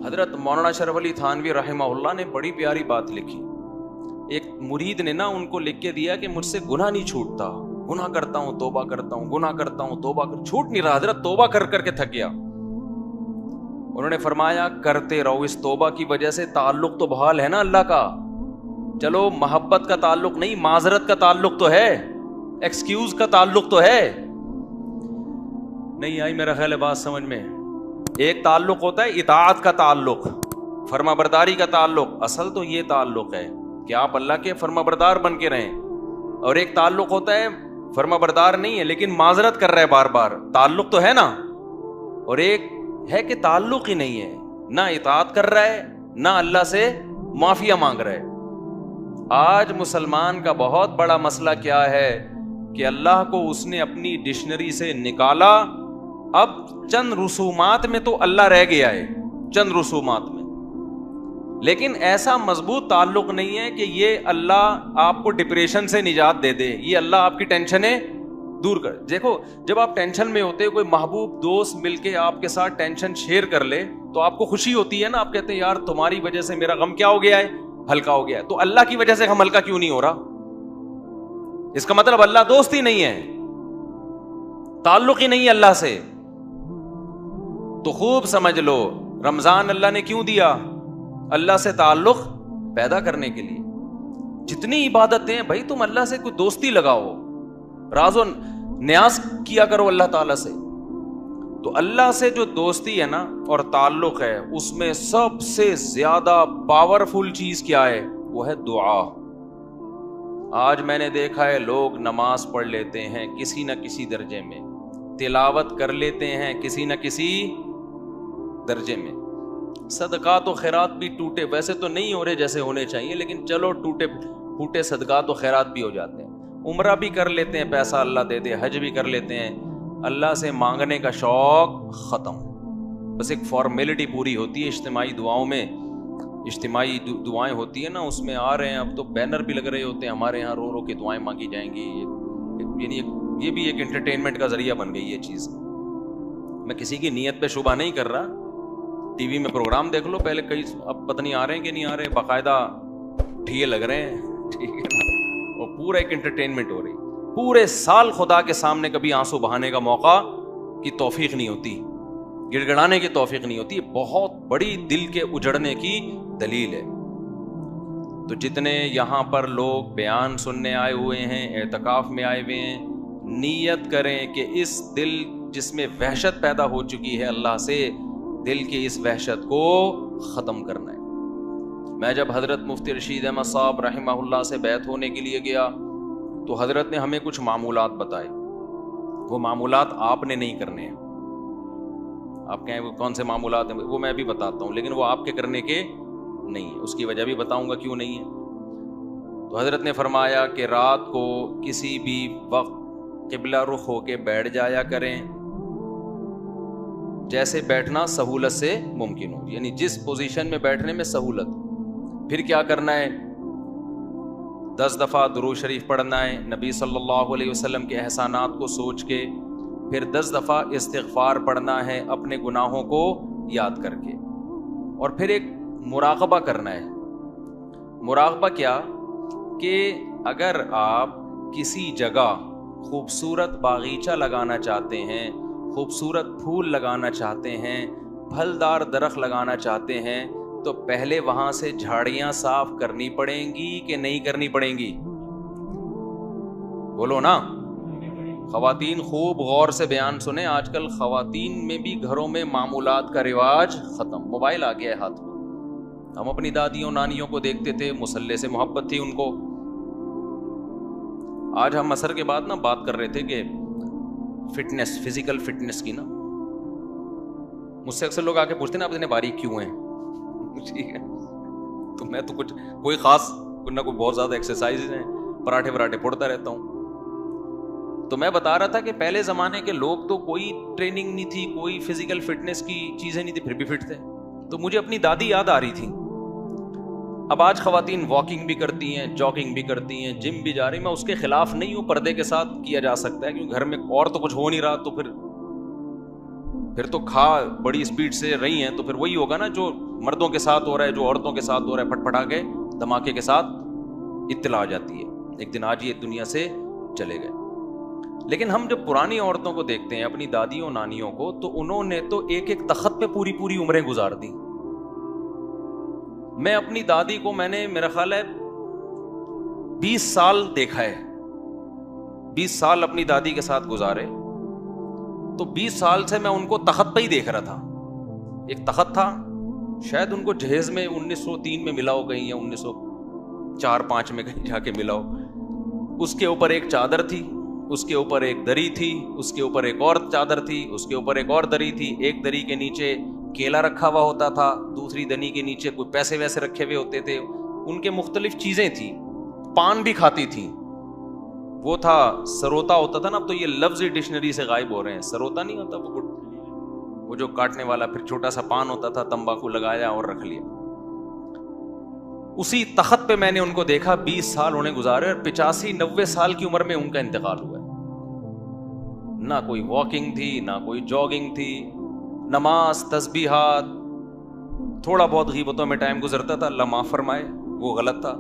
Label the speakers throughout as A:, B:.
A: حضرت مولانا اشرف علی تھانوی رحمہ اللہ نے بڑی پیاری بات لکھی. ایک مرید نے نا ان کو لکھ کے دیا کہ مجھ سے گناہ نہیں چھوٹتا, گناہ کرتا ہوں توبہ کرتا ہوں, گناہ کرتا ہوں توبہ چھوٹ نہیں رہا. حضرت توبہ کر کر کے تھک گیا. انہوں نے فرمایا کرتے رہو, اس توبہ کی وجہ سے تعلق تو بحال ہے نا اللہ کا. چلو محبت کا تعلق نہیں, معذرت کا تعلق تو ہے, ایکسکیوز کا تعلق تو ہے. نہیں آئی میرا خیال ہے بات سمجھ میں. ایک تعلق ہوتا ہے اطاعت کا تعلق, فرما برداری کا تعلق. اصل تو یہ تعلق ہے کہ آپ اللہ کے فرما بردار بن کے رہیں. اور ایک تعلق ہوتا ہے فرما بردار نہیں ہے لیکن معذرت کر رہا ہے بار بار, تعلق تو ہے نا. اور ایک ہے کہ تعلق ہی نہیں ہے, نہ اطاعت کر رہا ہے نہ اللہ سے معافیہ مانگ رہا ہے. آج مسلمان کا بہت بڑا مسئلہ کیا ہے کہ اللہ کو اس نے اپنی ڈکشنری سے نکالا, اب چند رسومات میں تو اللہ رہ گیا ہے, چند رسومات میں, لیکن ایسا مضبوط تعلق نہیں ہے کہ یہ اللہ آپ کو ڈپریشن سے نجات دے دے, یہ اللہ آپ کی ٹینشنیں دور کر. دیکھو جب آپ ٹینشن میں ہوتے, کوئی محبوب دوست مل کے آپ کے ساتھ ٹینشن شیئر کر لے تو آپ کو خوشی ہوتی ہے نا, آپ کہتے ہیں یار تمہاری وجہ سے میرا غم کیا ہو گیا ہے, ہلکا ہو گیا ہے. تو اللہ کی وجہ سے غم ہلکا کیوں نہیں ہو رہا؟ اس کا مطلب اللہ دوست ہی نہیں ہے, تعلق ہی نہیں ہے اللہ سے. تو خوب سمجھ لو رمضان اللہ نے کیوں دیا؟ اللہ سے تعلق پیدا کرنے کے لیے. جتنی عبادتیں ہیں بھائی تم اللہ سے کوئی دوستی لگاؤ, راز و نیاز کیا کرو اللہ تعالیٰ سے. تو اللہ سے جو دوستی ہے نا اور تعلق ہے, اس میں سب سے زیادہ پاورفل چیز کیا ہے؟ وہ ہے دعا. آج میں نے دیکھا ہے لوگ نماز پڑھ لیتے ہیں کسی نہ کسی درجے میں, تلاوت کر لیتے ہیں کسی نہ کسی درجے میں, صدقات و خیرات بھی ٹوٹے ویسے تو نہیں ہو رہے جیسے ہونے چاہیے, لیکن چلو ٹوٹے پھوٹے صدقات و خیرات بھی ہو جاتے ہیں. عمرہ بھی کر لیتے ہیں, پیسہ اللہ دے دے, حج بھی کر لیتے ہیں, اللہ سے مانگنے کا شوق ختم. بس ایک فارمیلٹی پوری ہوتی ہے اجتماعی دعاؤں میں, اجتماعی دعائیں ہوتی ہیں نا, اس میں آ رہے ہیں اب تو بینر بھی لگ رہے ہوتے ہیں ہمارے یہاں رو رو کے دعائیں مانگی جائیں گی. یعنی یہ بھی ایک انٹرٹینمنٹ کا ذریعہ بن گئی یہ چیز. میں کسی کی نیت پہ شبہ نہیں کر رہا, ٹی وی میں پروگرام دیکھ لو پہلے, کئی اب پتہ نہیں آ رہے ہیں کہ نہیں آ رہے, باقاعدہ ٹھیے لگ رہے ہیں, ٹھیک ہے نا, اور پورا ایک انٹرٹینمنٹ ہو رہی. پورے سال خدا کے سامنے کبھی آنسو بہانے کا موقع کی توفیق نہیں ہوتی, گڑ گڑانے کی توفیق نہیں ہوتی. بہت بڑی دل کے اجڑنے کی دلیل ہے. تو جتنے یہاں پر لوگ بیان سننے آئے ہوئے ہیں, اعتکاف میں آئے ہوئے ہیں, نیت کریں کہ اس دل جس میں وحشت پیدا ہو چکی ہے اللہ سے, دل کی اس وحشت کو ختم کرنا ہے. میں جب حضرت مفتی رشید احمد صاحب رحمہ اللہ سے بیعت ہونے کے لیے گیا تو حضرت نے ہمیں کچھ معمولات بتائے. وہ معمولات آپ نے نہیں کرنے ہیں. آپ کہیں وہ کون سے معمولات ہیں, وہ میں بھی بتاتا ہوں, لیکن وہ آپ کے کرنے کے نہیں ہے. اس کی وجہ بھی بتاؤں گا کیوں نہیں ہے. تو حضرت نے فرمایا کہ رات کو کسی بھی وقت قبلہ رخ ہو کے بیٹھ جایا کریں, جیسے بیٹھنا سہولت سے ممکن ہو, یعنی جس پوزیشن میں بیٹھنے میں سہولت. پھر کیا کرنا ہے؟ 10 دفعہ درود شریف پڑھنا ہے نبی صلی اللہ علیہ وسلم کے احسانات کو سوچ کے. پھر 10 دفعہ استغفار پڑھنا ہے اپنے گناہوں کو یاد کر کے. اور پھر ایک مراقبہ کرنا ہے. مراقبہ کیا کہ اگر آپ کسی جگہ خوبصورت باغیچہ لگانا چاہتے ہیں, خوبصورت پھول لگانا چاہتے ہیں, پھلدار درخت لگانا چاہتے ہیں, تو پہلے وہاں سے جھاڑیاں صاف کرنی پڑیں گی کہ نہیں کرنی پڑیں گی؟ بولو نا. خواتین خوب غور سے بیان سنیں. آج کل خواتین میں بھی گھروں میں معمولات کا رواج ختم. موبائل آ گیا ہے ہاتھ میں. ہم اپنی دادیوں نانیوں کو دیکھتے تھے, مصلے سے محبت تھی ان کو. آج ہم عصر کے بعد نا بات کر رہے تھے کہ فٹنس, فزیکل فٹنس کی نا. مجھ سے اکثر لوگ آ کے پوچھتے ہیں نا آپ اتنے باریک کیوں ہیں, ٹھیک ہے, تو میں تو کچھ کوئی خاص نہ کوئی بہت زیادہ ایکسرسائز ہیں, پراٹھے وراٹھے پڑتا رہتا ہوں. تو میں بتا رہا تھا کہ پہلے زمانے کے لوگ تو کوئی ٹریننگ نہیں تھی, کوئی فزیکل فٹنس کی چیزیں نہیں تھی, پھر بھی فٹ تھے. تو مجھے اپنی دادی یاد آ رہی تھی. اب آج خواتین واکنگ بھی کرتی ہیں, جاگنگ بھی کرتی ہیں, جم بھی جا رہی. میں اس کے خلاف نہیں ہوں, پردے کے ساتھ کیا جا سکتا ہے, کیونکہ گھر میں اور تو کچھ ہو نہیں رہا, تو پھر تو کھا بڑی اسپیڈ سے رہی ہیں, تو پھر وہی ہوگا نا جو مردوں کے ساتھ ہو رہا ہے جو عورتوں کے ساتھ ہو رہا ہے، پھٹ پھٹا کے دھماکے کے ساتھ اطلاع آ جاتی ہے، ایک دن آج یہ دنیا سے چلے گئے۔ لیکن ہم جب پرانی عورتوں کو دیکھتے ہیں، اپنی دادیوں نانیوں کو، تو انہوں نے تو ایک ایک تخت پہ پوری پوری عمریں گزار دی۔ میں اپنی دادی کو میں نے میرا خیال ہے 20 سال دیکھا ہے، 20 سال اپنی دادی کے ساتھ گزارے، تو 20 سال سے میں ان کو تخت پہ ہی دیکھ رہا تھا۔ ایک تخت تھا، شاید ان کو جہیز میں 1903 میں ملا ہو کہیں، یا 1904-05 میں کہیں جا کے ملا ہو۔ اس کے اوپر ایک چادر تھی، اس کے اوپر ایک دری تھی، اس کے اوپر ایک اور چادر تھی، اس کے اوپر ایک اور دری تھی، ایک دری کے نیچے کیلا رکھا ہوا ہوتا تھا، دوسری دری کے نیچے کوئی پیسے ویسے رکھے ہوئے ہوتے تھے، ان کے مختلف چیزیں تھیں، پان بھی کھاتی تھیں۔ وہ تھا سروتا ہوتا تھا نا، اب تو یہ لفظ ڈکشنری سے غائب ہو رہے ہیں، سروتا نہیں ہوتا وہ جو کاٹنے والا، پھر چھوٹا سا پان ہوتا تھا، تمباکو لگایا اور رکھ لیا۔ اسی تخت پہ میں نے ان کو دیکھا، 20 سال انہیں گزارے، اور 85-90 سال کی عمر میں ان کا انتقال ہوا ہے۔ نہ کوئی واکنگ تھی، نہ کوئی جاگنگ تھی، نماز، تسبیحات، تھوڑا بہت غیبتوں میں ٹائم گزرتا تھا، اللہ معاف فرمائے وہ غلط تھا۔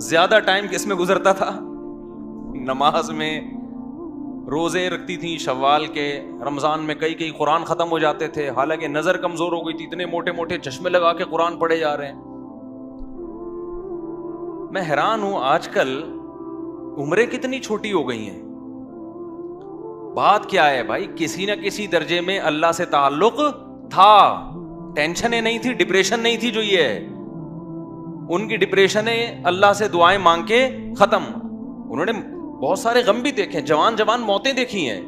A: زیادہ ٹائم کس میں گزرتا تھا؟ نماز میں۔ روزے رکھتی تھیں شوال کے، رمضان میں کئی قرآن ختم ہو جاتے تھے، حالانکہ نظر کمزور ہو گئی تھی، اتنے موٹے موٹے چشمے لگا کے قرآن پڑھے جا رہے ہیں۔ میں حیران ہوں آج کل عمریں کتنی چھوٹی ہو گئی ہیں۔ بات کیا ہے بھائی؟ کسی نہ کسی درجے میں اللہ سے تعلق تھا، ٹینشنیں نہیں تھی، ڈپریشن نہیں تھی جو یہ ہے۔ ان کی ڈپریشنیں اللہ سے دعائیں مانگ کے ختم۔ انہوں نے بہت سارے غم بھی دیکھے، جوان موتیں دیکھی ہیں۔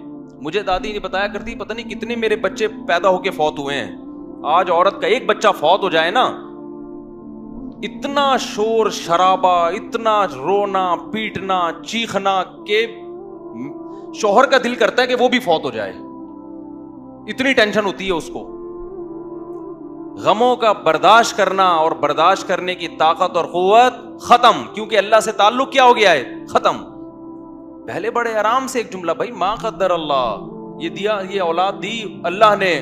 A: مجھے دادی نے بتایا کرتی، پتہ نہیں کتنے میرے بچے پیدا ہو کے فوت ہوئے ہیں۔ آج عورت کا ایک بچہ فوت ہو جائے نا، اتنا شور شرابہ، اتنا رونا پیٹنا چیخنا کہ شوہر کا دل کرتا ہے کہ وہ بھی فوت ہو جائے، اتنی ٹینشن ہوتی ہے اس کو۔ غموں کا برداشت کرنا اور برداشت کرنے کی طاقت اور قوت ختم، کیونکہ اللہ سے تعلق کیا ہو گیا ہے؟ ختم۔ پہلے بڑے آرام سے ایک جملہ، بھائی ما قدر اللہ، یہ دیا، یہ اولاد دی اللہ نے،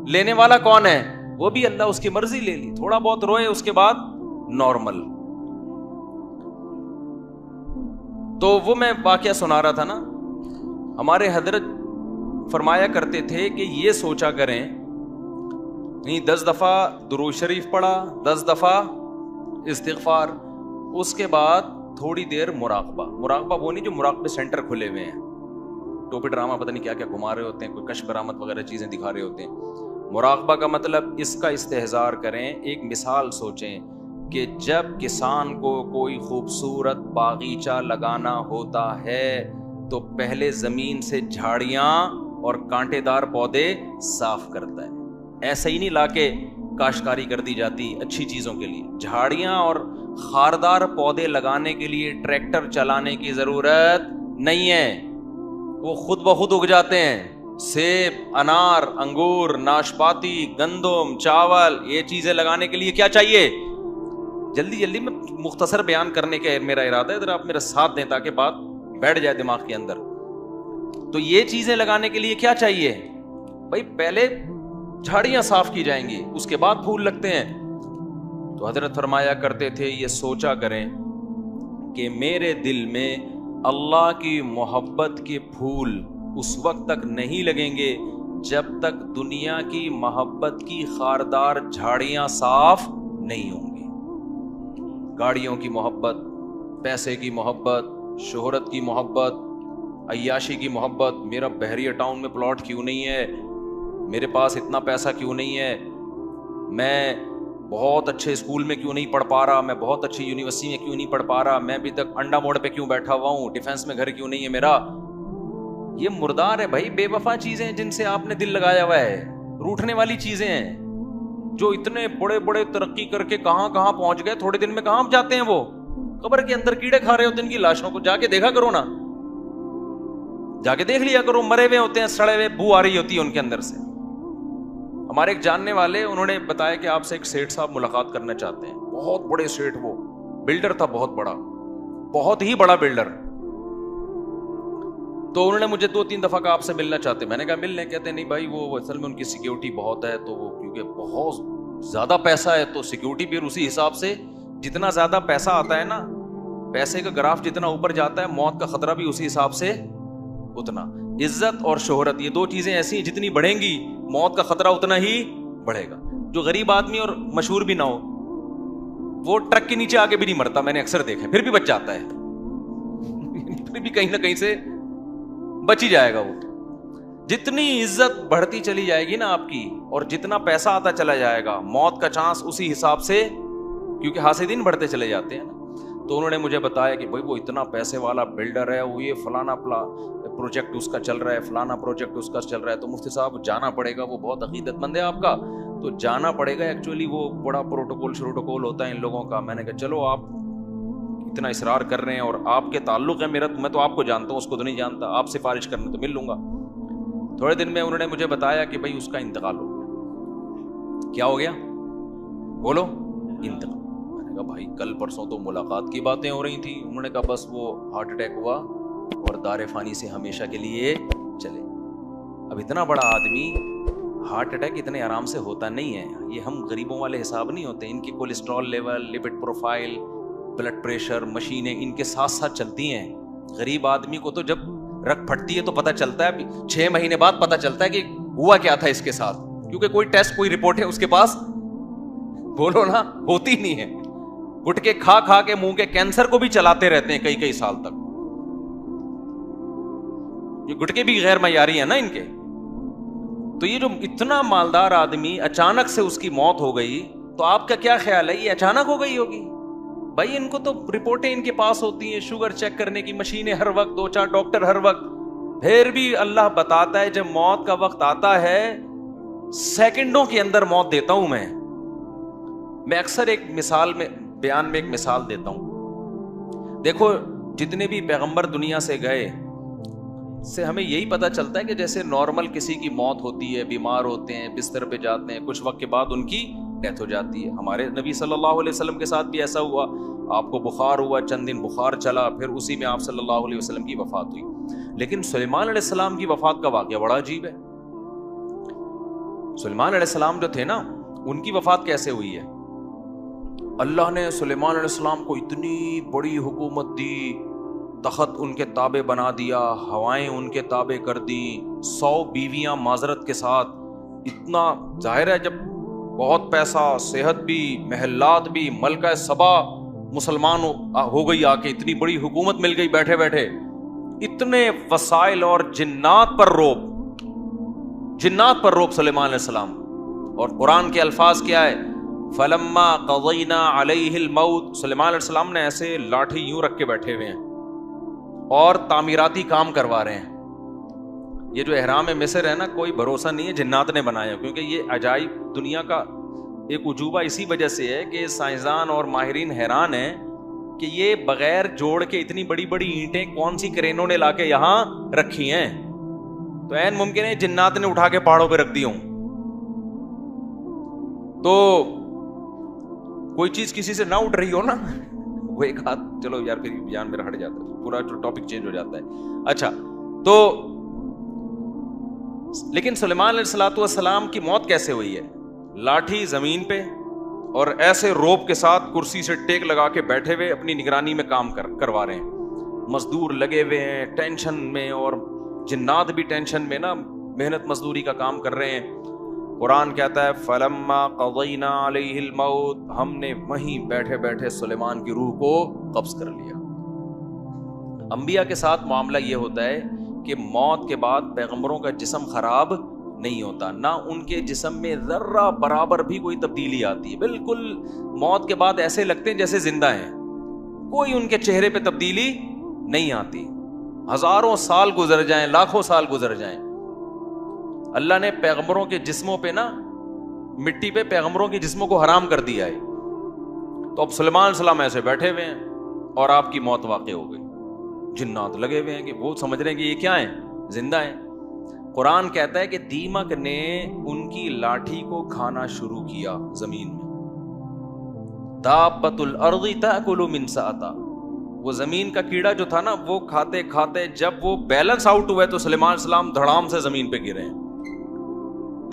A: لینے والا کون ہے؟ وہ بھی اللہ، اس کی مرضی لے لی، تھوڑا بہت روئے، اس کے بعد نارمل۔ تو وہ میں واقعہ سنا رہا تھا نا، ہمارے حضرت فرمایا کرتے تھے کہ یہ سوچا کریں، 10 دفعہ درود شریف پڑھا، 10 دفعہ استغفار، اس کے بعد تھوڑی دیر مراقبہ۔ مراقبہ وہ نہیں جو مراقبے سینٹر کھلے ہوئے ہیں، ٹوپی ڈرامہ پتہ نہیں کیا کیا گھما رہے ہوتے ہیں، کوئی کشف کرامت وغیرہ چیزیں دکھا رہے ہوتے ہیں۔ مراقبہ کا مطلب اس کا استحضار کریں، ایک مثال سوچیں کہ جب کسان کو کوئی خوبصورت باغیچہ لگانا ہوتا ہے تو پہلے زمین سے جھاڑیاں اور کانٹے دار پودے صاف کرتا ہے، ایسا ہی نہیں لا کے کاشتکاری کر دی جاتی اچھی چیزوں کے لیے۔ جھاڑیاں اور خاردار پودے لگانے کے لیے ٹریکٹر چلانے کی ضرورت نہیں ہے، وہ خود بخود اگ جاتے ہیں۔ سیب، انار، انگور، ناشپاتی، گندم، چاول، یہ چیزیں لگانے کے لیے کیا چاہیے؟ جلدی میں مختصر بیان کرنے کا میرا ارادہ ہے، ذرا آپ میرا ساتھ دیں تاکہ بات بیٹھ جائے دماغ کے اندر۔ تو یہ چیزیں لگانے کے لیے کیا چاہیے بھائی؟ پہلے جھاڑیاں صاف کی جائیں گی، اس کے بعد پھول لگتے ہیں۔ تو حضرت فرمایا کرتے تھے، یہ سوچا کریں کہ میرے دل میں اللہ کی محبت کے پھول اس وقت تک نہیں لگیں گے جب تک دنیا کی محبت کی خاردار جھاڑیاں صاف نہیں ہوں گی۔ گاڑیوں کی محبت، پیسے کی محبت، شہرت کی محبت، عیاشی کی محبت، میرا بحریہ ٹاؤن میں پلاٹ کیوں نہیں ہے، میرے پاس اتنا پیسہ کیوں نہیں ہے، میں بہت اچھے اسکول میں کیوں نہیں پڑھ پا رہا، میں بہت اچھی یونیورسٹی میں کیوں نہیں پڑھ پا رہا، میں ابھی تک انڈا موڑ پہ کیوں بیٹھا ہوا ہوں، ڈیفینس میں گھر کیوں نہیں ہے میرا۔ یہ مردار ہے بھائی، بے وفا چیزیں جن سے آپ نے دل لگایا ہوا ہے، روٹنے والی چیزیں ہیں، جو اتنے بڑے بڑے ترقی کر کے کہاں کہاں پہنچ گئے، تھوڑے دن میں کہاں جاتے ہیں وہ؟ قبر کے اندر کیڑے کھا رہے ہوتے ہیں ان کی لاشوں کو، جا کے دیکھا کرو نا، جا کے دیکھ لیا کرو، مرے ہوئے ہوتے ہیں، سڑے ہوئے، بو آ رہی ہوتی ہے ان کے اندر سے۔ ہمارے ایک جاننے والے، انہوں نے بتایا کہ آپ سے ایک سیٹھ صاحب ملاقات کرنا چاہتے ہیں، بہت بڑے سیٹھ، وہ بلڈر تھا، بہت بڑا، بہت ہی بڑا بلڈر۔ تو انہوں نے مجھے 2-3 دفعہ آپ سے ملنا چاہتے، میں نے کہا مل لیں، کہتے نہیں بھائی وہ اصل میں ان کی سیکیورٹی بہت ہے، تو وہ کیونکہ بہت زیادہ پیسہ ہے تو سیکیورٹی بھی اسی حساب سے، جتنا زیادہ پیسہ آتا ہے نا، پیسے کا گراف جتنا اوپر جاتا ہے موت کا خطرہ بھی اسی حساب سے اتنا۔ عزت اور شہرت یہ دو چیزیں ایسی ہیں جتنی بڑھیں گی موت کا خطرہ اتنا ہی بڑھے گا۔ جو غریب آدمی اور مشہور بھی نہ ہو وہ ٹرک کے نیچے آگے بھی نہیں مرتا، میں نے اکثر دیکھا، پھر بھی بچ جاتا ہے، پھر بھی کہیں نہ کہیں سے بچ ہی جائے گا وہ۔ جتنی عزت بڑھتی چلی جائے گی نا آپ کی، اور جتنا پیسہ آتا چلا جائے گا، موت کا چانس اسی حساب سے، کیونکہ حاسدین بڑھتے چلے جاتے ہیں نا۔ تو انہوں نے مجھے بتایا کہ بھائی وہ اتنا پیسے والا بلڈر ہے، وہ یہ فلانا پروجیکٹ اس کا چل رہا ہے، فلانا پروجیکٹ اس کا چل رہا ہے، تو مفتی صاحب جانا پڑے گا، وہ بہت عقیدت مند ہے آپ کا، تو جانا پڑے گا۔ ایکچولی وہ بڑا پروٹوکول ہوتا ہے ان لوگوں کا۔ میں نے کہا چلو آپ اتنا اصرار کر رہے ہیں اور آپ کے تعلق ہے میرا، میں تو آپ کو جانتا ہوں، اس کو تو نہیں جانتا، آپ سفارش کرنے تو مل لوں گا۔ تھوڑے دن میں انہوں نے مجھے بتایا کہ بھائی اس کا انتقال ہو گیا۔ کیا ہو گیا؟ بولو، انتقال۔ میں نے کہا بھائی کل پرسوں تو ملاقات کی باتیں ہو رہی تھیں۔ انہوں نے کہا بس وہ ہارٹ اٹیک ہوا اور دار فانی سے ہمیشہ کے لیے چلے۔ اب اتنا بڑا آدمی ہارٹ اٹیک اتنے آرام سے ہوتا نہیں ہے، یہ ہم غریبوں والے حساب نہیں ہوتے۔ ان کی cholesterol level, lipid profile, blood pressure, مشینیں ان کے ساتھ ساتھ چلتی ہیں۔ غریب آدمی کو تو جب رگ پھٹتی ہے تو پتہ چلتا ہے، 6 مہینے بعد پتہ چلتا ہے کہ ہوا کیا تھا اس کے ساتھ، کیونکہ کوئی ٹیسٹ کوئی رپورٹ ہے اس کے پاس، بولو نا، ہوتی نہیں ہے۔ گٹکے کھا کھا کے منہ کے کینسر کو بھی چلاتے رہتے ہیں کئی سال تک۔ یہ گٹکے بھی غیر معیاری ہیں نا ان کے۔ تو یہ جو اتنا مالدار آدمی اچانک سے اس کی موت ہو گئی، تو آپ کا کیا خیال ہے یہ اچانک ہو گئی ہوگی؟ بھائی ان کو تو رپورٹیں ان کے پاس ہوتی ہیں، شوگر چیک کرنے کی مشینیں ہر وقت، 2-4 ڈاکٹر ہر وقت، پھر بھی اللہ بتاتا ہے جب موت کا وقت آتا ہے سیکنڈوں کے اندر موت دیتا ہوں میں اکثر ایک مثال میں بیان میں ایک مثال دیتا ہوں۔ دیکھو جتنے بھی پیغمبر دنیا سے گئے سے ہمیں یہی پتا چلتا ہے کہ جیسے نارمل کسی کی موت ہوتی ہے، بیمار ہوتے ہیں، بستر پہ جاتے ہیں، کچھ وقت کے بعد ان کی ڈیتھ ہو جاتی ہے۔ ہمارے نبی صلی اللہ علیہ وسلم کے ساتھ بھی ایسا ہوا، آپ کو بخار ہوا، چند دن بخار چلا، پھر اسی میں آپ صلی اللہ علیہ وسلم کی وفات ہوئی۔ لیکن سلیمان علیہ السلام کی وفات کا واقعہ بڑا عجیب ہے۔ سلیمان علیہ السلام جو تھے نا، ان کی وفات کیسے ہوئی ہے؟ اللہ نے سلیمان علیہ السلام کو اتنی بڑی حکومت دی، تخت ان کے تابع بنا دیا، ہوائیں ان کے تابع کر دی، 100 بیویاں معذرت کے ساتھ، اتنا ظاہر ہے جب بہت پیسہ، صحت بھی، محلات بھی، ملکہ سبا مسلمان ہو گئی، آ کے اتنی بڑی حکومت مل گئی بیٹھے بیٹھے، اتنے وسائل اور جنات پر روب سلیمان علیہ السلام۔ اور قرآن کے الفاظ کیا ہے؟ فلما قضینا علیہ الموت، سلیمان علیہ السلام نے ایسے لاٹھی یوں رکھ کے بیٹھے ہوئے ہیں اور تعمیراتی کام کروا رہے ہیں۔ یہ جو احرام مصر ہے نا، کوئی بھروسہ نہیں ہے جنات نے بنایا، کیونکہ یہ عجائب دنیا کا ایک عجوبہ اسی وجہ سے ہے کہ سائنسدان اور ماہرین حیران ہیں کہ یہ بغیر جوڑ کے اتنی بڑی بڑی اینٹیں کون سی کرینوں نے لا کے یہاں رکھی ہیں۔ تو عین ممکن ہے جنات نے اٹھا کے پہاڑوں پہ رکھ دی ہوں۔ تو کوئی چیز کسی سے نہ اٹھ رہی ہو نا، وہ ایک ہاتھ، چلو یار پھر بیان میرا ہٹ جاتا ہے، پورا جو ٹاپک چینج ہو جاتا ہے۔ اچھا، تو لیکن سلیمان علیہ السلام کی موت کیسے ہوئی ہے؟ لاٹھی زمین پہ اور ایسے روپ کے ساتھ کرسی سے ٹیک لگا کے بیٹھے ہوئے اپنی نگرانی میں کام کروا رہے ہیں، مزدور لگے ہوئے ہیں ٹینشن میں، اور جنات بھی ٹینشن میں نا، محنت مزدوری کا کام کر رہے ہیں۔ قرآن کہتا ہے فلما قضینا علیہ الموت، ہم نے وہیں بیٹھے بیٹھے سلیمان کی روح کو قبض کر لیا۔ انبیاء کے ساتھ معاملہ یہ ہوتا ہے کہ موت کے بعد پیغمبروں کا جسم خراب نہیں ہوتا، نہ ان کے جسم میں ذرہ برابر بھی کوئی تبدیلی آتی ہے، بالکل موت کے بعد ایسے لگتے ہیں جیسے زندہ ہیں، کوئی ان کے چہرے پہ تبدیلی نہیں آتی۔ ہزاروں سال گزر جائیں، لاکھوں سال گزر جائیں، اللہ نے پیغمبروں کے جسموں پہ نا، مٹی پہ پیغمبروں کے جسموں کو حرام کر دیا ہے۔ تو اب سلیمان علیہ السلام ایسے بیٹھے ہوئے ہیں اور آپ کی موت واقع ہو گئی، جنات لگے ہوئے ہیں کہ وہ سمجھ رہے ہیں کہ یہ کیا ہیں، زندہ ہیں۔ قرآن کہتا ہے کہ دیمک نے ان کی لاٹھی کو کھانا شروع کیا زمین میں، دابۃ الارض تاکل من سأتہ، وہ زمین کا کیڑا جو تھا نا، وہ کھاتے کھاتے جب وہ بیلنس آؤٹ ہوئے تو سلیمان علیہ السلام دھڑام سے زمین پہ گرے ہیں۔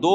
A: 2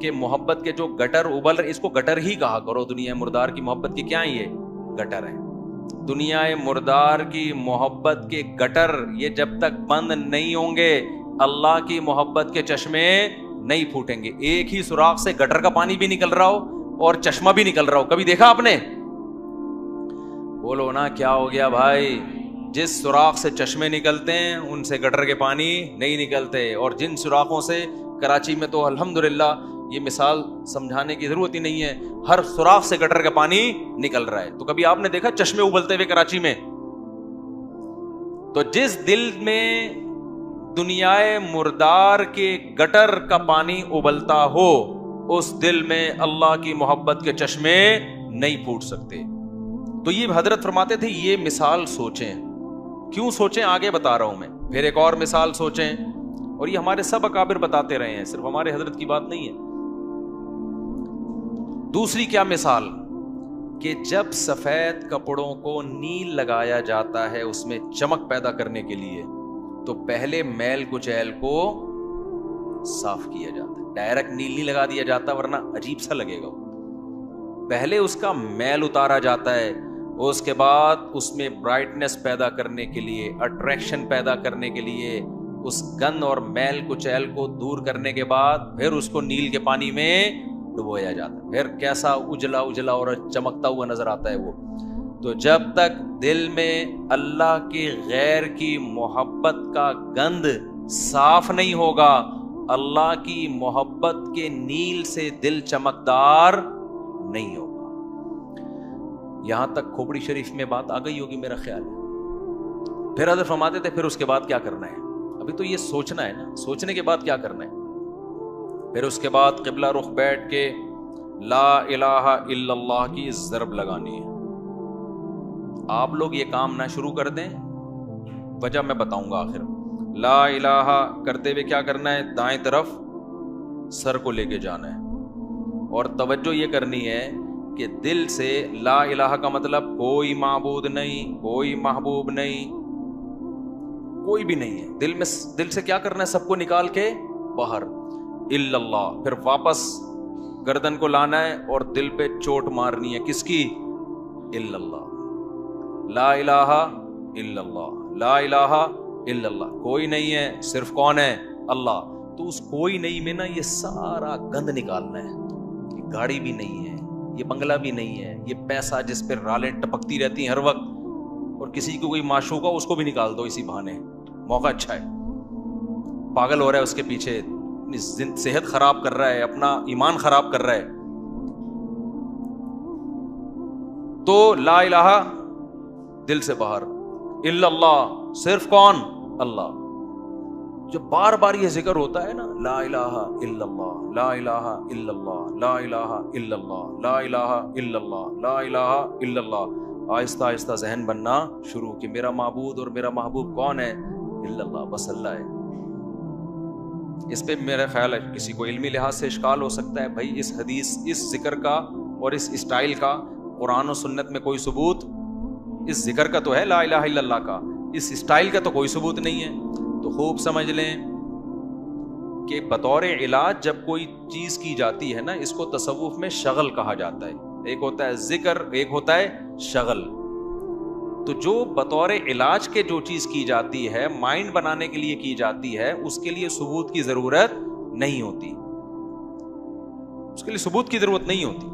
A: کہ محبت کے جو گٹر ابل رہے، اس کو گٹر ہی کہا کرو. دنیا مردار کی محبت کی کیا یہ گٹر ہے. دنیا مردار کی محبت کے گٹر یہ جب تک بند نہیں ہوں گے اللہ کی محبت کے چشمے نہیں پھوٹیں گے. ایک ہی سوراخ سے گٹر کا پانی بھی نکل رہا ہو اور چشمہ بھی نکل رہا ہو، کبھی دیکھا آپ نے؟ بولو نا کیا ہو گیا بھائی؟ جس سوراخ سے چشمے نکلتے ہیں ان سے گٹر کے پانی نہیں نکلتے، اور جن سوراخوں سے کراچی میں تو الحمدللہ یہ مثال سمجھانے کی ضرورت ہی نہیں ہے، ہر سوراخ سے گٹر کا پانی نکل رہا ہے. تو کبھی آپ نے دیکھا چشمے ابلتے ہوئے کراچی میں؟ تو جس دل میں دنیا مردار کے گٹر کا پانی ابلتا ہو اس دل میں اللہ کی محبت کے چشمے نہیں پھوٹ سکتے. تو یہ حضرت فرماتے تھے یہ مثال سوچیں. کیوں سوچیں؟ آگے بتا رہا ہوں میں. پھر ایک اور مثال سوچیں، اور یہ ہمارے سب اکابر بتاتے رہے ہیں، صرف ہمارے حضرت کی بات نہیں ہے. دوسری کیا مثال؟ کہ جب سفید کپڑوں کو نیل لگایا جاتا ہے اس میں چمک پیدا کرنے کے لیے، تو پہلے میل کچیل کو صاف کیا جاتا ہے. ڈائریکٹ نیل نہیں لگا دیا جاتا ورنہ عجیب سا لگے گا. پہلے اس کا میل اتارا جاتا ہے، اس کے بعد اس میں برائٹنس پیدا کرنے کے لیے، اٹریکشن پیدا کرنے کے لیے، اس گند اور میل کچیل کو دور کرنے کے بعد پھر اس کو نیل کے پانی میں ڈبویا جاتا ہے. پھر کیسا اجلا اجلا اور چمکتا ہوا نظر آتا ہے وہ. تو جب تک دل میں اللہ کے غیر کی محبت کا گند صاف نہیں ہوگا اللہ کی محبت کے نیل سے دل چمکدار نہیں ہوگا. یہاں تک کھوپڑی شریف میں بات آ گئی ہوگی میرا خیال ہے. پھر حضرت فرماتے تھے پھر اس کے بعد کیا کرنا ہے؟ ابھی تو یہ سوچنا ہے نا، سوچنے کے بعد کیا کرنا ہے؟ پھر اس کے بعد قبلہ رخ بیٹھ کے لا الہ الا اللہ کی ضرب لگانی ہے. آپ لوگ یہ کام نہ شروع کر دیں، وجہ میں بتاؤں گا آخر. لا الہ کرتے ہوئے کیا کرنا ہے؟ دائیں طرف سر کو لے کے جانا ہے، اور توجہ یہ کرنی ہے کہ دل سے لا الہ کا مطلب کوئی معبود نہیں، کوئی محبوب نہیں، کوئی بھی نہیں ہے. دل سے کیا کرنا ہے؟ سب کو نکال کے باہر الا اللہ. پھر واپس گردن کو لانا ہے اور دل پہ چوٹ مارنی ہے. کس کی؟ الا اللہ. لا الہ الا اللہ، لا الہ الا اللہ. کوئی نہیں ہے، صرف کون ہے؟ اللہ. تو اس کوئی نہیں میں نا یہ سارا گند نکالنا ہے. گاڑی بھی نہیں ہے، یہ بنگلہ بھی نہیں ہے، یہ پیسہ جس پہ رالیں ٹپکتی رہتی ہیں ہر وقت، اور کسی کو کوئی معشوق ہو اس کو بھی نکال دو اسی بہانے. موقع اچھا ہے، پاگل ہو رہا ہے اس کے پیچھے، صحت خراب کر رہا ہے، اپنا ایمان خراب کر رہا ہے. تو لا الہ دل سے باہر، الا اللہ صرف کون؟ اللہ. جب بار بار یہ ذکر ہوتا ہے نا لا الہ الا اللہ، لا الہ الا اللہ، لا الہ الا اللہ، لا الہ الا اللہ، لا الہ الا اللہ، آہستہ آہستہ ذہن بننا شروع کہ میرا معبود اور میرا محبوب کون ہے؟ الا اللہ، بس اللہ ہے. اس پہ میرا خیال ہے کسی کو علمی لحاظ سے اشکال ہو سکتا ہے، بھائی اس حدیث، اس ذکر کا اور اس اسٹائل کا قرآن و سنت میں کوئی ثبوت، اس ذکر کا تو ہے لا الہ الا اللہ کا، اس اسٹائل کا تو کوئی ثبوت نہیں ہے. تو خوب سمجھ لیں کہ بطور علاج جب کوئی چیز کی جاتی ہے نا، اس کو تصوف میں شغل کہا جاتا ہے. ایک ہوتا ہے ذکر، ایک ہوتا ہے شغل. تو جو بطور علاج کے جو چیز کی جاتی ہے، مائنڈ بنانے کے لیے کی جاتی ہے، اس کے لیے ثبوت کی ضرورت نہیں ہوتی، اس کے لیے ثبوت کی ضرورت نہیں ہوتی.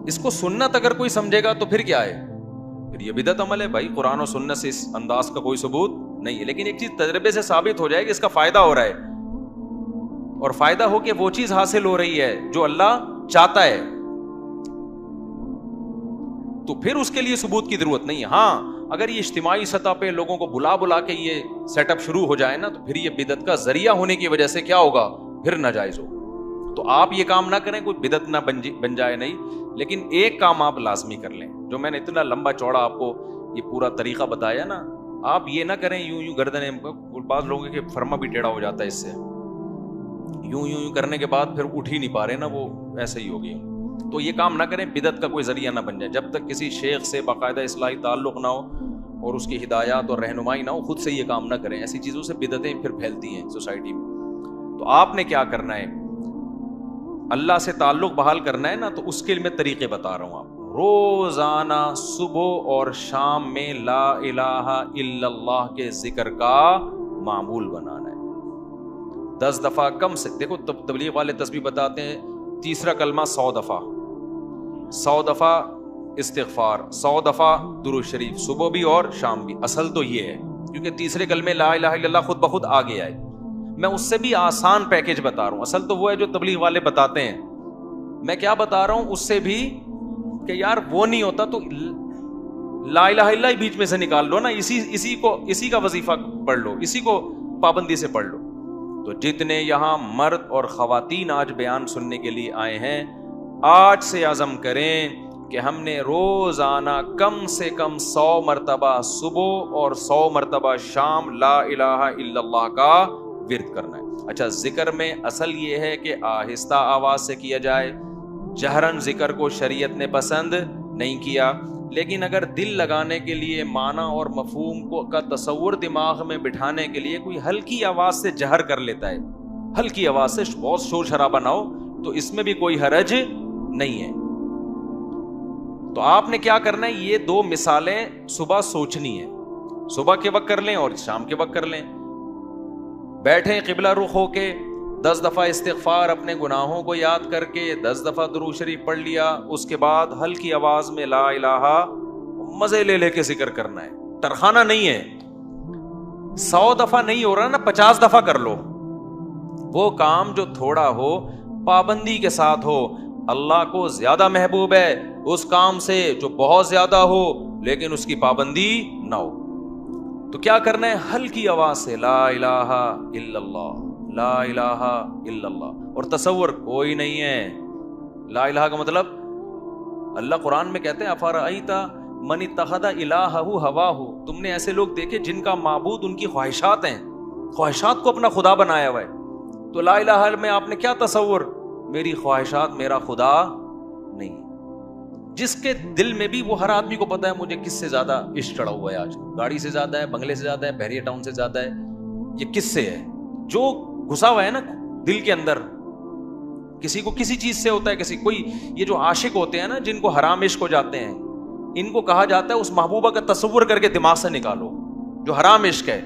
A: اس کو سنت اگر کوئی سمجھے گا تو پھر کیا ہے؟ پھر یہ بدعت عمل ہے. بھائی قرآن و سنت سے اس انداز کا کوئی ثبوت نہیں ہے، لیکن ایک چیز تجربے سے ثابت ہو جائے کہ اس کا فائدہ ہو رہا ہے، اور فائدہ ہو کے وہ چیز حاصل ہو رہی ہے جو اللہ چاہتا ہے، تو پھر اس کے لیے ثبوت کی ضرورت نہیں ہے. ہاں اگر یہ اجتماعی سطح پہ لوگوں کو بلا بلا کے یہ سیٹ اپ شروع ہو جائے نا، تو پھر یہ بدعت کا ذریعہ ہونے کی وجہ سے کیا ہوگا؟ پھر ناجائز ہو. تو آپ یہ کام نہ کریں، کوئی بدعت نہ بن جائے نہیں، لیکن ایک کام آپ لازمی کر لیں. جو میں نے اتنا لمبا چوڑا آپ کو یہ پورا طریقہ بتایا نا، آپ یہ نہ کریں یوں گردنیں، بعض لوگوں کے فرما بھی ٹیڑھا ہو جاتا ہے اس سے، یوں کرنے کے بعد پھر اٹھ ہی نہیں پا رہے نا، وہ ایسے ہی ہو گئی. تو یہ کام نہ کریں، بدعت کا کوئی ذریعہ نہ بن جائے. جب تک کسی شیخ سے باقاعدہ اصلاحی تعلق نہ ہو اور اس کی ہدایات اور رہنمائی نہ ہو، خود سے یہ کام نہ کریں. ایسی چیزوں سے بدعتیں پھر پھیلتی ہیں سوسائٹی میں. تو آپ نے کیا کرنا ہے؟ اللہ سے تعلق بحال کرنا ہے نا، تو اس کے لیے میں طریقے بتا رہا ہوں آپ کو۔ روزانہ صبح اور شام میں لا الہ الا اللہ کے ذکر کا معمول بنانا ہے۔ 10 دفعہ کم سے، دیکھو تبلیغ والے تسبیح بتاتے ہیں، تیسرا کلمہ 100 دفعہ، 100 دفعہ استغفار، 100 دفعہ درود شریف، صبح بھی اور شام بھی۔ اصل تو یہ ہے، کیونکہ تیسرے کلمے لا الہ الا اللہ خود بخود آ گیا ہے۔ میں اس سے بھی آسان پیکیج بتا رہا ہوں، اصل تو وہ ہے جو تبلیغ والے بتاتے ہیں، میں کیا بتا رہا ہوں اس سے بھی، کہ یار وہ نہیں ہوتا تو لا الہ الا اللہ ہی بیچ میں سے نکال لو نا، اسی کا وظیفہ پڑھ لو، اسی کو پابندی سے پڑھ لو۔ تو جتنے یہاں مرد اور خواتین آج بیان سننے کے لیے آئے ہیں، آج سے عزم کریں کہ ہم نے روزانہ کم سے کم 100 مرتبہ صبح اور 100 مرتبہ شام لا الہ الا اللہ کا ورد کرنا ہے۔ اچھا، ذکر میں اصل یہ ہے کہ آہستہ آواز سے کیا جائے، جہرن ذکر کو شریعت نے پسند نہیں کیا، لیکن اگر دل لگانے کے لیے، معنی اور مفہوم کو کا تصور دماغ میں بٹھانے کے لیے کوئی ہلکی آواز سے جہر کر لیتا ہے، ہلکی آواز سے، بہت شور شرابہ نہ ہو، تو اس میں بھی کوئی حرج نہیں ہے۔ تو آپ نے کیا کرنا ہے، یہ 2 مثالیں صبح سوچنی ہے، صبح کے وقت کر لیں اور شام کے وقت کر لیں۔ بیٹھیں قبلہ رخ ہو کے، 10 دفعہ استغفار اپنے گناہوں کو یاد کر کے، 10 دفعہ درود شریف پڑھ لیا، اس کے بعد ہلکی آواز میں لا الہ، مزے لے لے کے ذکر کرنا ہے، ترخانہ نہیں ہے۔ 100 دفعہ نہیں ہو رہا نا، 50 دفعہ کر لو۔ وہ کام جو تھوڑا ہو پابندی کے ساتھ ہو، اللہ کو زیادہ محبوب ہے اس کام سے جو بہت زیادہ ہو لیکن اس کی پابندی نہ ہو۔ تو کیا کرنا ہے، ہلکی آواز سے لا الہ الا اللہ، لا الہ الا اللہ، اور تصور کوئی نہیں ہے۔ لا الہ کا مطلب، اللہ قرآن میں کہتے ہیں افرأیت من اتخذ الہہ ہواہ، تم نے ایسے لوگ دیکھے جن کا معبود ان کی خواہشات ہیں، خواہشات کو اپنا خدا بنایا ہوا ہے۔ تو لا الہ میں آپ نے کیا تصور، میری خواہشات میرا خدا نہیں۔ جس کے دل میں بھی، وہ ہر آدمی کو پتا ہے مجھے کس سے زیادہ عشق چڑھا ہوا ہے، آج گاڑی سے زیادہ ہے، بنگلے سے زیادہ ہے، بحریہ ٹاؤن سے زیادہ ہے، یہ کس سے ہے؟ جو گھسا ہوا ہے نا دل کے اندر، کسی کو کسی چیز سے ہوتا ہے، کسی کوئی، یہ جو عاشق ہوتے ہیں نا جن کو حرام عشق ہو جاتے ہیں، ان کو کہا جاتا ہے اس محبوبہ کا تصور کر کے دماغ سے نکالو جو حرام عشق ہے۔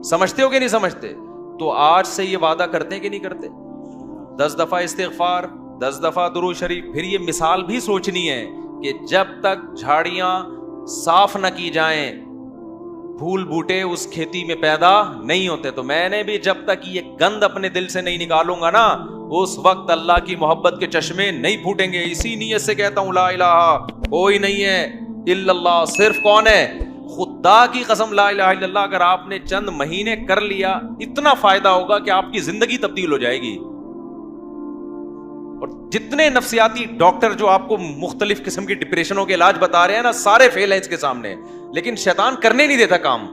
A: سمجھتے ہو کہ نہیں سمجھتے؟ تو آج سے یہ وعدہ کرتے ہیں کہ نہیں کرتے؟ 10 دفعہ استغفار، 10 دفعہ درود شریف۔ پھر یہ مثال بھی سوچنی ہے کہ جب تک جھاڑیاں صاف نہ کی جائیں، پھول بوٹے اس کھیتی میں پیدا نہیں ہوتے۔ تو میں نے بھی جب تک یہ گند اپنے دل سے نہیں نکالوں گا نا، اس وقت اللہ کی محبت کے چشمے نہیں پھوٹیں گے۔ اسی نیت سے کہتا ہوں لا الہ کوئی نہیں ہے الا اللہ، صرف کون ہے؟ خدا کی قسم لا الہ الا اللہ اگر آپ نے چند مہینے کر لیا، اتنا فائدہ ہوگا کہ آپ کی زندگی تبدیل ہو جائے گی۔ اور جتنے نفسیاتی ڈاکٹر جو آپ کو مختلف قسم کی ڈپریشنوں کے علاج بتا رہے ہیں نا، سارے فیل ہیں اس کے سامنے، لیکن شیطان کرنے نہیں دیتا کام۔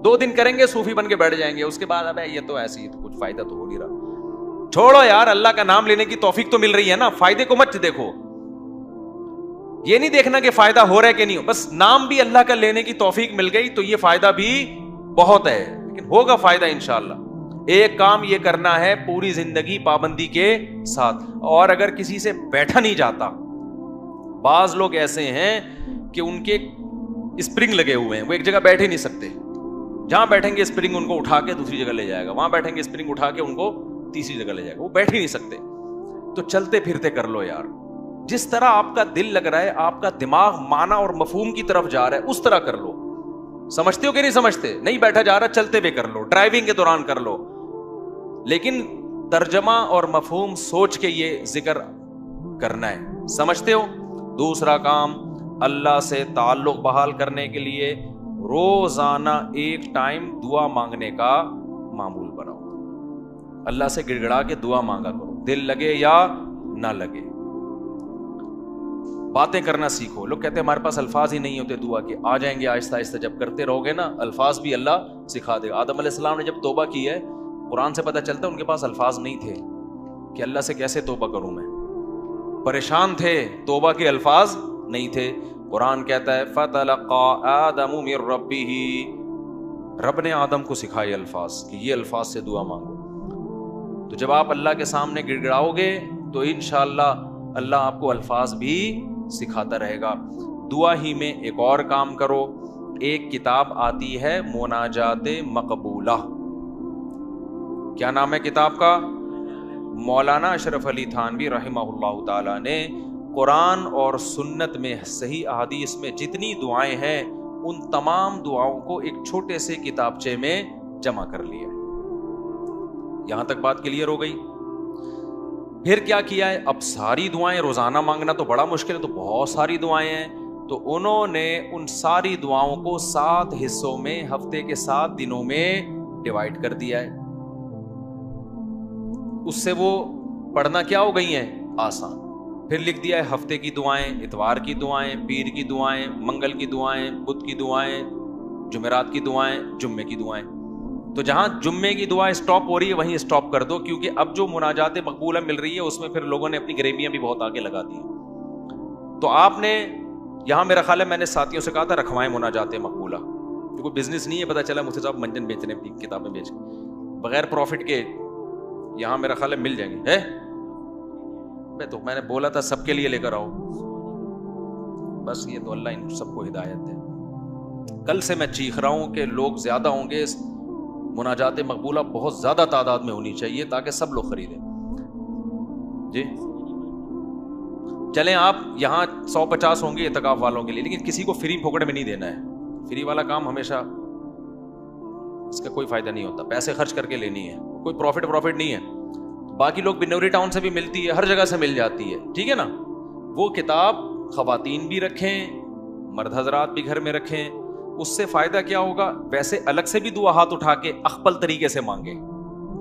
A: 2 دن کریں گے صوفی بن کے بیٹھ جائیں گے، اس کے بعد اب یہ تو ایسی ہی، تو کچھ فائدہ تو ہو نہیں رہا۔ چھوڑو یار، اللہ کا نام لینے کی توفیق تو مل رہی ہے نا، فائدے کو مت دیکھو، یہ نہیں دیکھنا کہ فائدہ ہو رہا ہے کہ نہیں ہو، بس نام بھی اللہ کا لینے کی توفیق مل گئی تو یہ فائدہ بھی بہت ہے، لیکن ہوگا فائدہ انشاءاللہ۔ ایک کام یہ کرنا ہے پوری زندگی پابندی کے ساتھ، اور اگر کسی سے بیٹھا نہیں جاتا، بعض لوگ ایسے ہیں کہ ان کے اسپرنگ لگے ہوئے ہیں، وہ ایک جگہ بیٹھ ہی نہیں سکتے، جہاں بیٹھیں گے اسپرنگ ان کو اٹھا کے دوسری جگہ لے جائے گا، وہاں بیٹھیں گے اسپرنگ اٹھا کے ان کو تیسری جگہ لے جائے گا، وہ بیٹھ ہی نہیں سکتے۔ تو چلتے پھرتے کر لو یار، جس طرح آپ کا دل لگ رہا ہے، آپ کا دماغ معنی اور مفہوم کی طرف جا رہا ہے، اس طرح کر لو۔ سمجھتے ہو کہ نہیں سمجھتے؟ نہیں بیٹھا جا رہا، چلتے ہوئے کر لو، ڈرائیونگ کے دوران کر لو، لیکن ترجمہ اور مفہوم سوچ کے یہ ذکر کرنا ہے۔ سمجھتے ہو؟ دوسرا کام، اللہ سے تعلق بحال کرنے کے لیے روزانہ ایک ٹائم دعا مانگنے کا معمول بناؤ۔ اللہ سے گڑ گڑا کے دعا مانگا کرو، دل لگے یا نہ لگے۔ باتیں کرنا سیکھو۔ لوگ کہتے ہیں ہمارے پاس الفاظ ہی نہیں ہوتے دعا کے، آ جائیں گے آہستہ آہستہ، جب کرتے رہو گے نا الفاظ بھی اللہ سکھا دے گا۔ آدم علیہ السلام نے جب توبہ کی ہے، قرآن سے پتہ چلتا ہے ان کے پاس الفاظ نہیں تھے کہ اللہ سے کیسے توبہ کروں میں، پریشان تھے، توبہ کے الفاظ نہیں تھے۔ قرآن کہتا ہے فَتَلَقَّى آدَمُ مِن رَبِّهِ، رب نے آدم کو سکھائے الفاظ کہ یہ الفاظ سے دعا مانگو۔ تو جب آپ اللہ کے سامنے گڑ گڑاؤ گے تو انشاءاللہ اللہ آپ کو الفاظ بھی سکھاتا رہے گا. دعا ہی میں ایک اور کام کرو, ایک کتاب آتی ہے مناجات مقبولہ. کیا نام ہے کتاب کا؟ مولانا اشرف علی تھانوی رحمہ اللہ تعالی نے قرآن اور سنت میں صحیح احادیث میں جتنی دعائیں ہیں ان تمام دعاؤں کو ایک چھوٹے سے کتابچے میں جمع کر لیا. یہاں تک بات کلیئر ہو گئی. پھر کیا کیا ہے؟ اب ساری دعائیں روزانہ مانگنا تو بڑا مشکل ہے, تو بہت ساری دعائیں ہیں, تو انہوں نے ان ساری دعاؤں کو 7 حصوں میں ہفتے کے 7 دنوں میں ڈیوائڈ کر دیا ہے. اس سے وہ پڑھنا کیا ہو گئی ہیں؟ آسان. پھر لکھ دیا ہے ہفتے کی دعائیں, اتوار کی دعائیں, پیر کی دعائیں, منگل کی دعائیں, بدھ کی دعائیں, جمعرات کی دعائیں, جمعے کی دعائیں. تو جہاں جمعے کی دعا اسٹاپ ہو رہی ہے وہیں اسٹاپ کر دو, کیونکہ اب جو مناجات مقبولہ مل رہی ہے اس میں پھر لوگوں نے اپنی گریویاں بھی بہت آگے لگا دی. تو آپ نے یہاں میرا خیال ہے میں نے ساتھیوں سے کہا تھا رکھوائیں مناجات مقبولہ, کوئی بزنس نہیں ہے. پتا چلا مفتی صاحب منجن بیچ رہے ہیں, اپنی کتابیں بیچ بغیر پروفٹ کے, یہاں میرا خیال ہے مل جائیں گے. تو میں نے بولا تھا سب کے لیے لے کر آؤ, بس یہ تو اللہ ان سب کو ہدایت دے. کل سے میں چیخ رہا ہوں کہ لوگ زیادہ ہوں گے, مناجات مقبولہ بہت زیادہ تعداد میں ہونی چاہیے تاکہ سب لوگ خریدیں. جی چلیں, آپ یہاں 150 ہوں گے اعتکاف والوں کے لیے, لیکن کسی کو فری پھوکٹ میں نہیں دینا ہے. فری والا کام ہمیشہ اس کا کوئی فائدہ نہیں ہوتا, پیسے خرچ کر کے لینی ہے, کوئی پروفٹ نہیں ہے. باقی لوگ بنوری ٹاؤن سے بھی ملتی ہے, ہر جگہ سے مل جاتی ہے, ٹھیک ہے نا. وہ کتاب خواتین بھی رکھیں, مرد حضرات بھی گھر میں رکھیں. اس سے فائدہ کیا ہوگا؟ ویسے الگ سے بھی دعا ہاتھ اٹھا کے اخپل طریقے سے مانگے,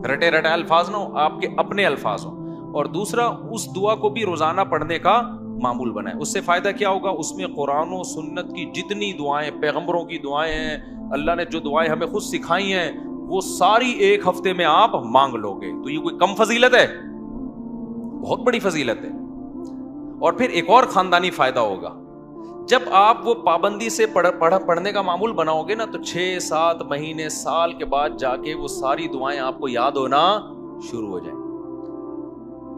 A: رٹے رٹائے الفاظ نہ ہو, آپ کے اپنے الفاظ ہوں. اور دوسرا, اس دعا کو بھی روزانہ پڑھنے کا معمول بنائے. اس سے فائدہ کیا ہوگا؟ اس میں قرآن و سنت کی جتنی دعائیں, پیغمبروں کی دعائیں ہیں, اللہ نے جو دعائیں ہمیں خود سکھائی ہیں, وہ ساری ایک ہفتے میں آپ مانگ لو گے. تو یہ کوئی کم فضیلت ہے؟ بہت بڑی فضیلت ہے. اور پھر ایک اور خاندانی فائدہ ہوگا, جب آپ وہ پابندی سے پڑھنے کا معمول بناؤ گے نا, تو 6-7 مہینے, سال کے بعد جا کے وہ ساری دعائیں آپ کو یاد ہونا شروع ہو جائیں.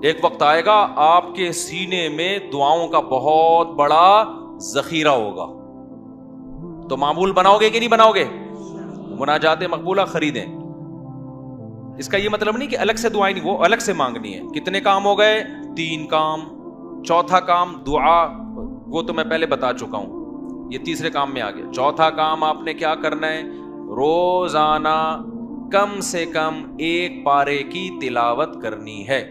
A: ایک وقت آئے گا آپ کے سینے میں دعاؤں کا بہت بڑا ذخیرہ ہوگا. تو معمول بناؤ گے کہ نہیں بناؤ گے؟ مناجات مقبولہ خریدیں. اس کا یہ مطلب نہیں کہ الگ سے دعائیں نہیں, وہ الگ سے مانگنی ہے. کتنے کام ہو گئے؟ 3 کام. چوتھا کام دعا, وہ تو میں پہلے بتا چکا ہوں, یہ تیسرے کام میں آ گیا. چوتھا کام آپ نے کیا کرنا ہے؟ روزانہ کم سے کم 1 پارے کی تلاوت کرنی ہے.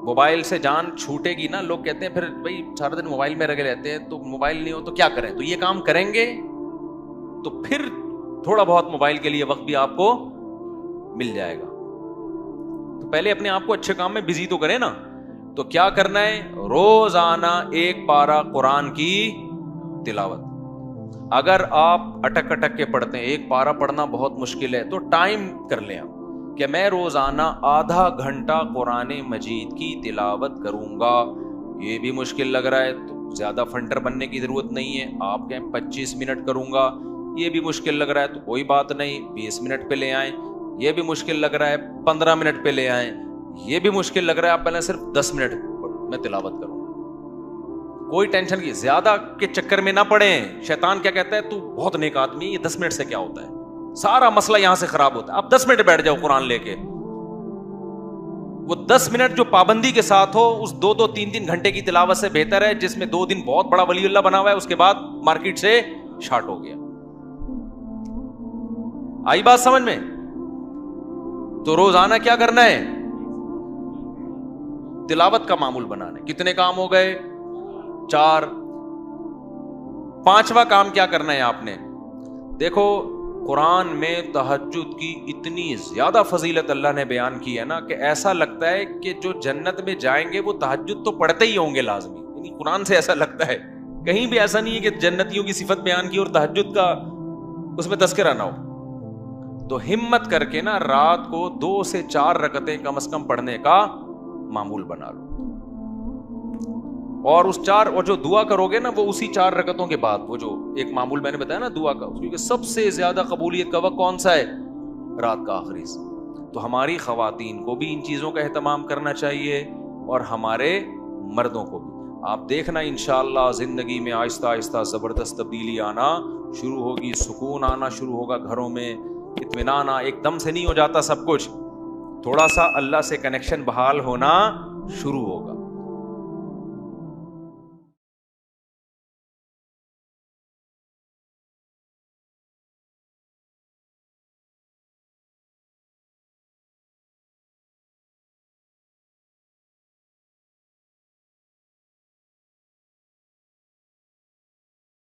A: موبائل سے جان چھوٹے گی نا, لوگ کہتے ہیں پھر بھائی سارا دن موبائل میں لگے رہتے ہیں, تو موبائل نہیں ہو تو کیا کریں. تو یہ کام کریں گے تو پھر تھوڑا بہت موبائل کے لیے وقت بھی آپ کو مل جائے گا. تو پہلے اپنے آپ کو اچھے کام میں بزی تو کریں نا. تو کیا کرنا ہے؟ روزانہ 1 پارہ قرآن کی تلاوت. اگر آپ اٹک اٹک کے پڑھتے ہیں, 1 پارہ پڑھنا بہت مشکل ہے, تو ٹائم کر لیں آپ کہ میں روزانہ آدھا گھنٹہ قرآن مجید کی تلاوت کروں گا. یہ بھی مشکل لگ رہا ہے تو زیادہ فنٹر بننے کی ضرورت نہیں ہے, آپ کہیں 25 منٹ کروں گا. یہ بھی مشکل لگ رہا ہے تو کوئی بات نہیں, 20 منٹ پہ لے آئیں. یہ بھی مشکل لگ رہا ہے 15 منٹ پہ لے آئیں. یہ بھی مشکل لگ رہا ہے آپ پہلے صرف 10 منٹ میں تلاوت کروں. کوئی ٹینشن کی زیادہ کے چکر میں نہ پڑیں. شیطان کیا کہتا ہے, تو بہت نیک آدمی, یہ 10 منٹ سے کیا ہوتا ہے, سارا مسئلہ یہاں سے خراب ہوتا ہے. آپ 10 منٹ بیٹھ جاؤ قرآن لے کے. وہ 10 منٹ جو پابندی کے ساتھ ہو, اس 2-3 گھنٹے کی تلاوت سے بہتر ہے جس میں 2 دن بہت بڑا ولی اللہ بنا ہوا ہے, اس کے بعد مارکیٹ سے شارٹ ہو گیا. آئی بات سمجھ میں؟ تو روزانہ کیا کرنا ہے؟ تلاوت کا معمول بنانا ہے. کتنے کام ہو گئے؟ 4. 5واں کام کیا کرنا ہے آپ نے؟ دیکھو قرآن میں تہجد کی اتنی زیادہ فضیلت اللہ نے بیان کی ہے نا, کہ ایسا لگتا ہے کہ جو جنت میں جائیں گے وہ تہجد تو پڑھتے ہی ہوں گے لازمی. یعنی قرآن سے ایسا لگتا ہے, کہیں بھی ایسا نہیں ہے کہ جنتیوں کی صفت بیان کی اور تہجد کا اس میں تذکرہ نہ ہو. تو ہمت کر کے نا رات کو 2 سے 4 رکعتیں کم از کم پڑھنے کا معمول بنا لو. اور اس 4 اور جو دعا کرو گے نا وہ اسی 4 رکعتوں کے بعد, وہ جو ایک معمول میں نے بتایا نا دعا کا, کیونکہ سب سے زیادہ قبولیت کا وقت کون سا ہے؟ رات کا آخری. تو ہماری خواتین کو بھی ان چیزوں کا اہتمام کرنا چاہیے اور ہمارے مردوں کو بھی. آپ دیکھنا انشاءاللہ زندگی میں آہستہ آہستہ زبردست تبدیلی آنا شروع ہوگی, سکون آنا شروع ہوگا گھروں میں, اطمینان. ایک دم سے نہیں ہو جاتا سب کچھ, تھوڑا سا اللہ سے کنیکشن بحال ہونا شروع ہوگا.